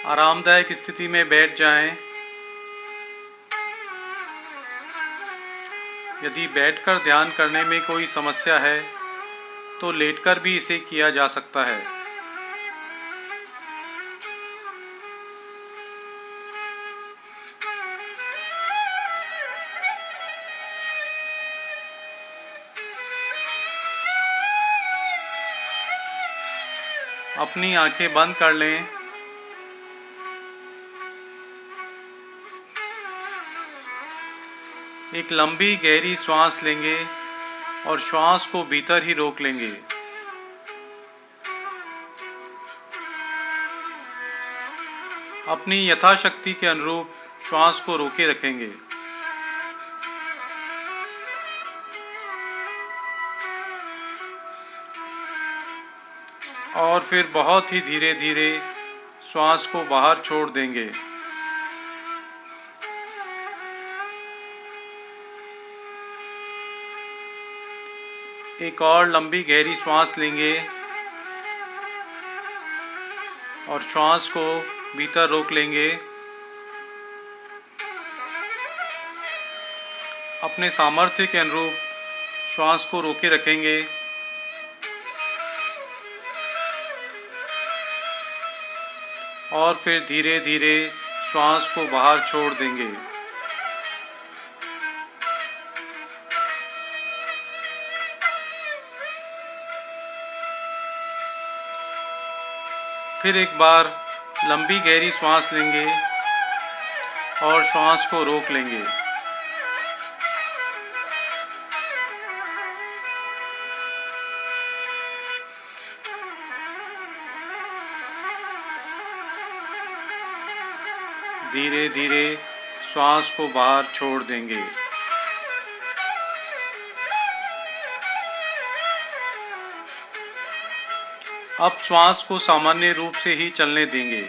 आरामदायक स्थिति में बैठ जाएं। यदि बैठकर ध्यान करने में कोई समस्या है तो लेटकर भी इसे किया जा सकता है। अपनी आंखें बंद कर लें। एक लंबी गहरी सांस लेंगे और श्वास को भीतर ही रोक लेंगे। अपनी यथाशक्ति के अनुरूप श्वास को रोके रखेंगे। और फिर बहुत ही धीरे धीरे श्वास को बाहर छोड़ देंगे। एक और लंबी गहरी सांस लेंगे और श्वास को भीतर रोक लेंगे। अपने सामर्थ्य के अनुरूप श्वास को रोके रखेंगे। और फिर धीरे धीरे श्वास को बाहर छोड़ देंगे। फिर एक बार लंबी गहरी सांस लेंगे और श्वास को रोक लेंगे। धीरे धीरे श्वास को बाहर छोड़ देंगे। अब श्वास को सामान्य रूप से ही चलने देंगे।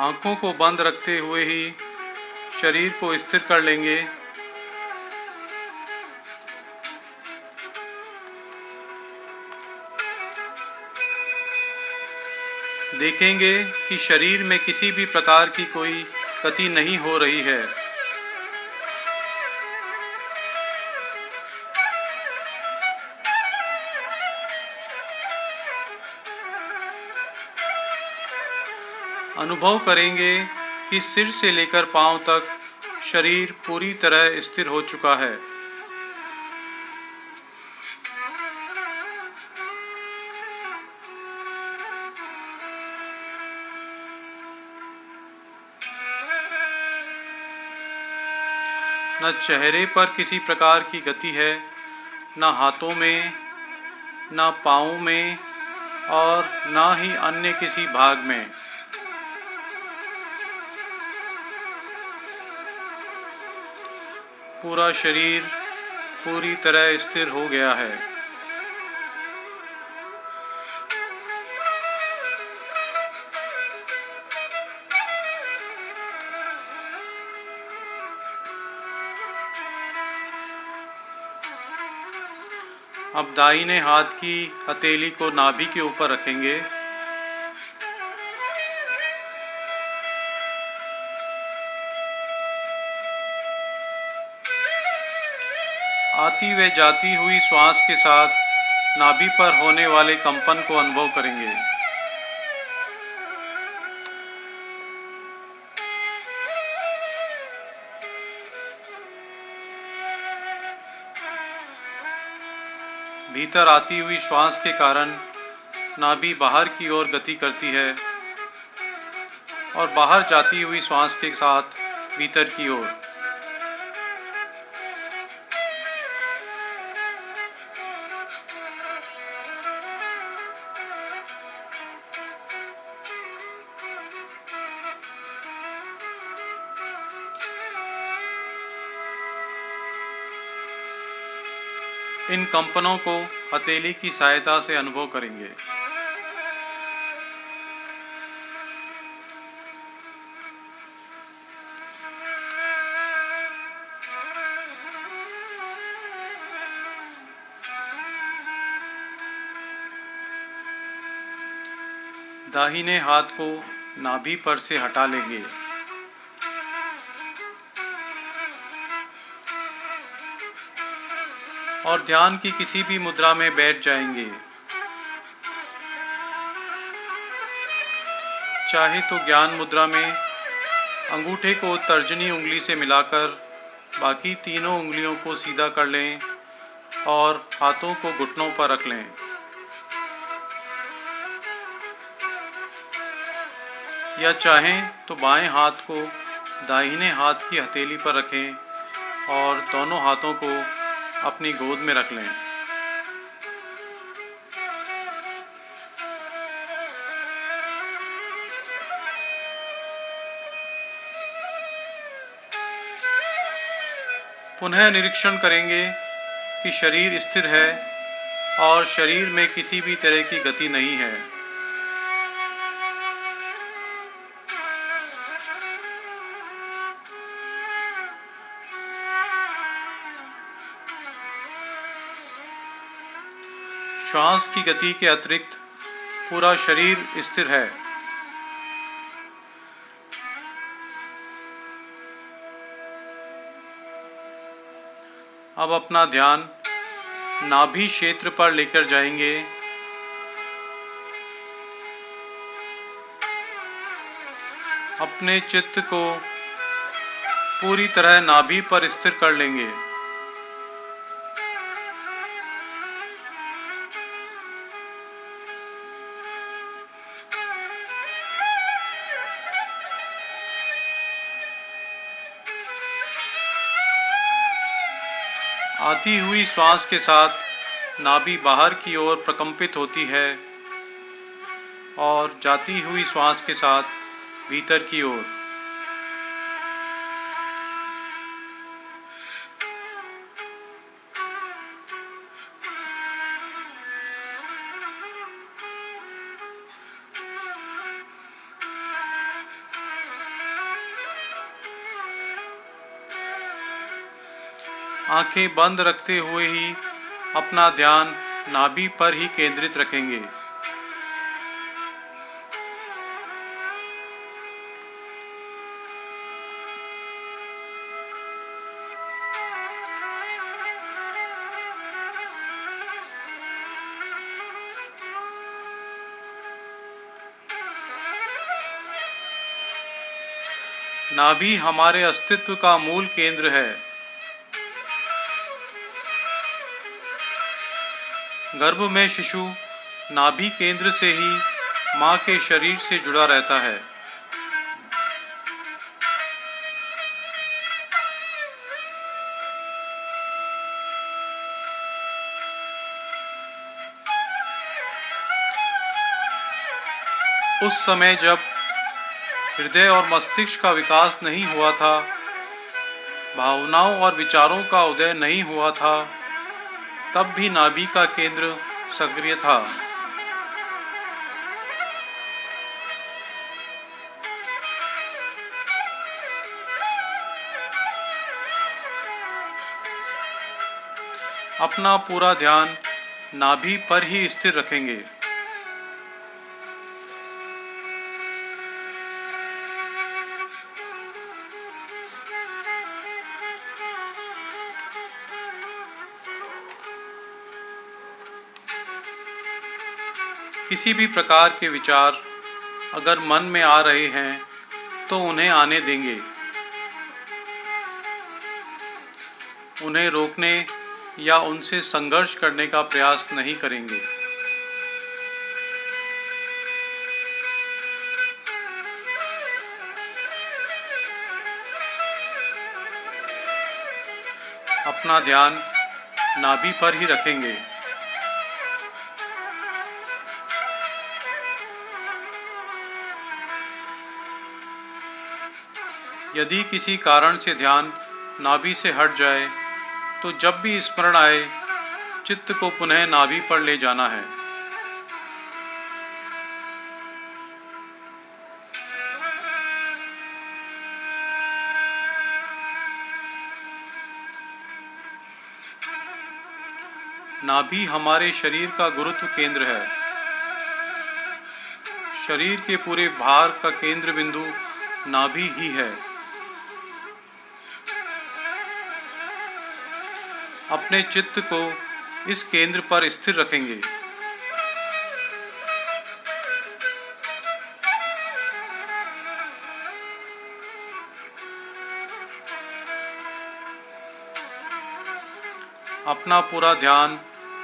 आंखों को बंद रखते हुए ही शरीर को स्थिर कर लेंगे। देखेंगे कि शरीर में किसी भी प्रकार की कोई गति नहीं हो रही है। अनुभव करेंगे कि सिर से लेकर पांव तक शरीर पूरी तरह स्थिर हो चुका है। न चेहरे पर किसी प्रकार की गति है, न हाथों में, न पाँवों में और न ही अन्य किसी भाग में। पूरा शरीर पूरी तरह स्थिर हो गया है। अब दाहिने हाथ की हथेली को नाभि के ऊपर रखेंगे। आती व जाती हुई श्वास के साथ नाभि पर होने वाले कंपन को अनुभव करेंगे। भीतर आती हुई श्वास के कारण नाभि बाहर की ओर गति करती है और बाहर जाती हुई श्वास के साथ भीतर की ओर। इन कंपनों को हथेली की सहायता से अनुभव करेंगे। दाहिने हाथ को नाभि पर से हटा लेंगे। और ध्यान की किसी भी मुद्रा में बैठ जाएंगे। चाहे तो ज्ञान मुद्रा में अंगूठे को तर्जनी उंगली से मिलाकर बाकी तीनों उंगलियों को सीधा कर लें और हाथों को घुटनों पर रख लें। या चाहें तो बाएं हाथ को दाहिने हाथ की हथेली पर रखें और दोनों हाथों को अपनी गोद में रख लें। पुनः निरीक्षण करेंगे कि शरीर स्थिर है और शरीर में किसी भी तरह की गति नहीं है। श्वास की गति के अतिरिक्त पूरा शरीर स्थिर है। अब अपना ध्यान नाभि क्षेत्र पर लेकर जाएंगे। अपने चित्त को पूरी तरह नाभि पर स्थिर कर लेंगे। आती हुई श्वास के साथ नाभि बाहर की ओर प्रकंपित होती है और जाती हुई श्वास के साथ भीतर की ओर। आंखें बंद रखते हुए ही अपना ध्यान नाभि पर ही केंद्रित रखेंगे। नाभि हमारे अस्तित्व का मूल केंद्र है। गर्भ में शिशु नाभि केंद्र से ही मां के शरीर से जुड़ा रहता है। उस समय जब हृदय और मस्तिष्क का विकास नहीं हुआ था, भावनाओं और विचारों का उदय नहीं हुआ था, तब भी नाभि का केंद्र सक्रिय था। अपना पूरा ध्यान नाभि पर ही स्थिर रखेंगे। किसी भी प्रकार के विचार अगर मन में आ रहे हैं तो उन्हें आने देंगे। उन्हें रोकने या उनसे संघर्ष करने का प्रयास नहीं करेंगे। अपना ध्यान नाभि पर ही रखेंगे। यदि किसी कारण से ध्यान नाभि से हट जाए तो जब भी स्मरण आए चित्त को पुनः नाभि पर ले जाना है। नाभि हमारे शरीर का गुरुत्व केंद्र है। शरीर के पूरे भार का केंद्र बिंदु नाभि ही है। अपने चित्त को इस केंद्र पर स्थिर रखेंगे। अपना पूरा ध्यान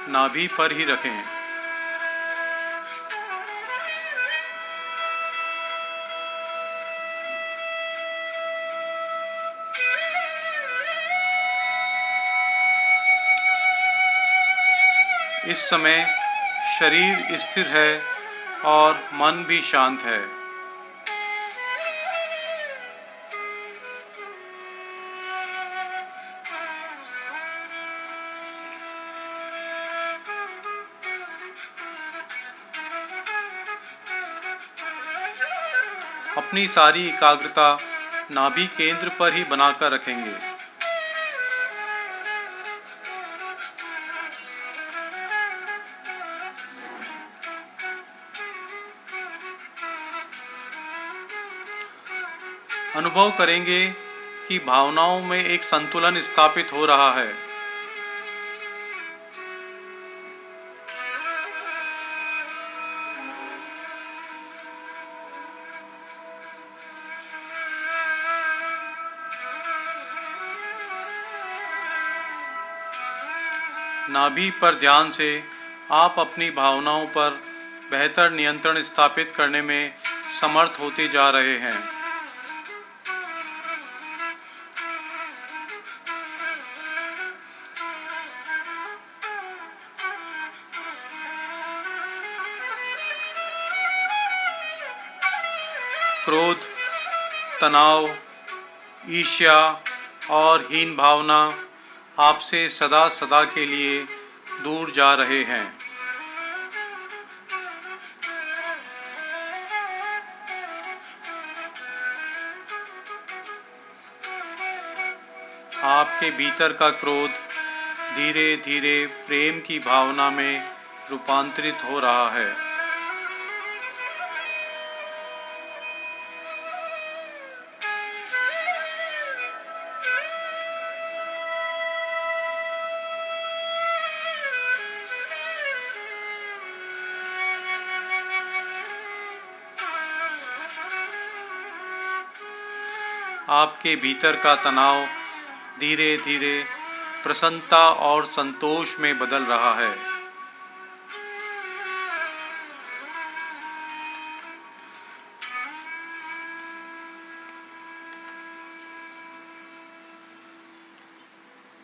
नाभि पर ही रखें। इस समय शरीर स्थिर है और मन भी शांत है। अपनी सारी एकाग्रता नाभि केंद्र पर ही बनाकर रखेंगे। अनुभव करेंगे कि भावनाओं में एक संतुलन स्थापित हो रहा है। नाभि पर ध्यान से आप अपनी भावनाओं पर बेहतर नियंत्रण स्थापित करने में समर्थ होते जा रहे हैं। क्रोध, तनाव, ईर्ष्या और हीन भावना आपसे सदा सदा के लिए दूर जा रहे हैं। आपके भीतर का क्रोध धीरे धीरे प्रेम की भावना में रूपांतरित हो रहा है। आपके भीतर का तनाव धीरे धीरे प्रसन्नता और संतोष में बदल रहा है।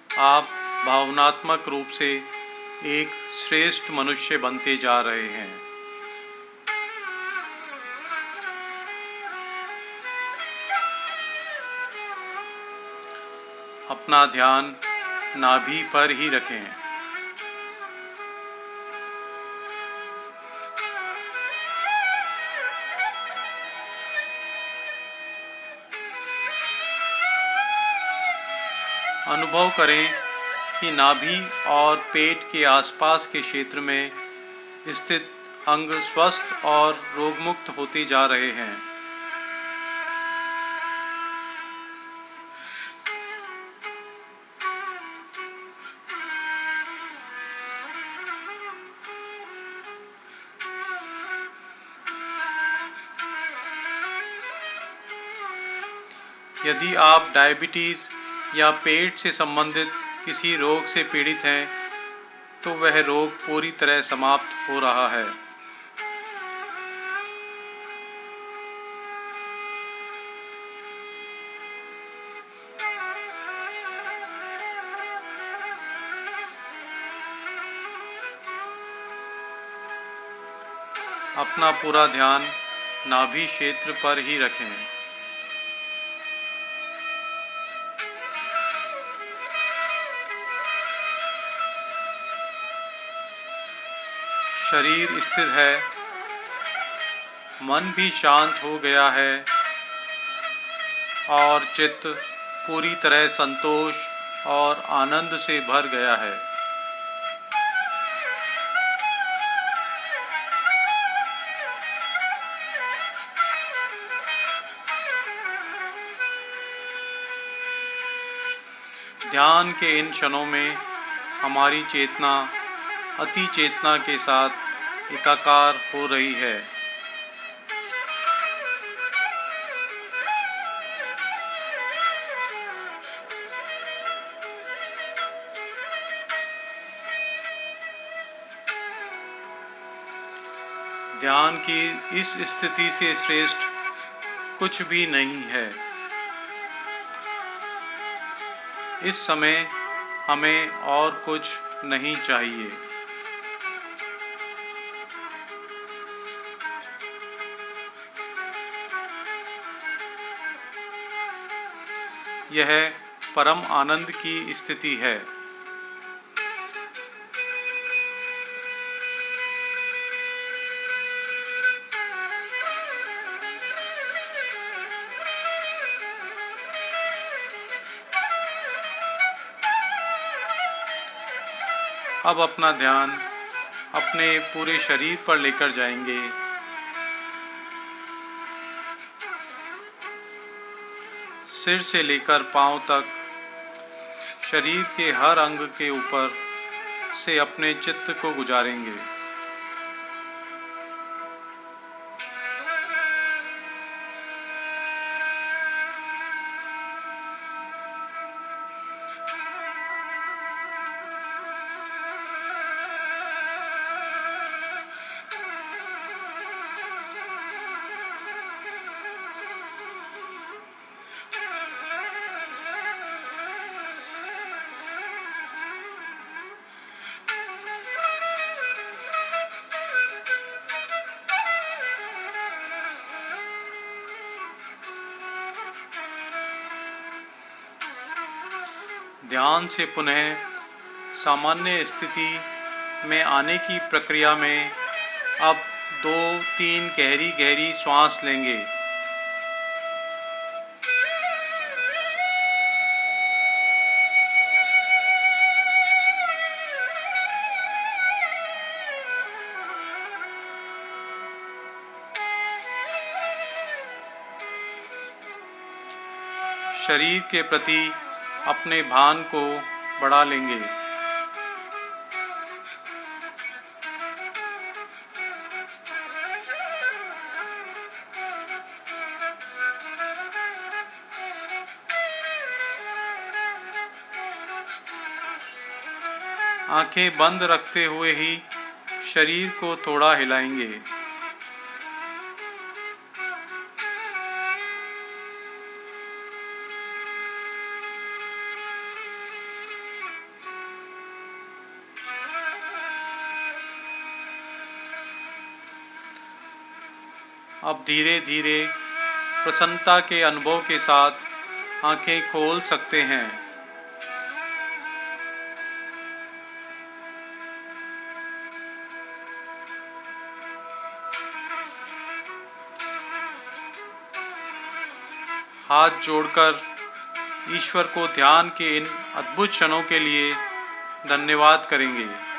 आप भावनात्मक रूप से एक श्रेष्ठ मनुष्य बनते जा रहे हैं। अपना ध्यान नाभि पर ही रखें। अनुभव करें कि नाभि और पेट के आसपास के क्षेत्र में स्थित अंग स्वस्थ और रोगमुक्त होते जा रहे हैं। यदि आप डायबिटीज़ या पेट से संबंधित किसी रोग से पीड़ित हैं, तो वह रोग पूरी तरह समाप्त हो रहा है। अपना पूरा ध्यान नाभि क्षेत्र पर ही रखें। शरीर स्थिर है, मन भी शांत हो गया है और चित्त पूरी तरह संतोष और आनंद से भर गया है। ध्यान के इन क्षणों में हमारी चेतना अति चेतना के साथ एकाकार हो रही है। ध्यान की इस स्थिति से श्रेष्ठ कुछ भी नहीं है। इस समय हमें और कुछ नहीं चाहिए। यह परम आनंद की स्थिति है। अब अपना ध्यान अपने पूरे शरीर पर लेकर जाएंगे। सिर से लेकर पांव तक शरीर के हर अंग के ऊपर से अपने चित्त को गुजारेंगे। ध्यान से पुनः सामान्य स्थिति में आने की प्रक्रिया में अब 2-3 गहरी गहरी श्वास लेंगे। शरीर के प्रति अपने भान को बढ़ा लेंगे। आंखें बंद रखते हुए ही शरीर को थोड़ा हिलाएंगे। अब धीरे धीरे प्रसन्नता के अनुभव के साथ आंखें खोल सकते हैं। हाथ जोड़कर ईश्वर को ध्यान के इन अद्भुत क्षणों के लिए धन्यवाद करेंगे।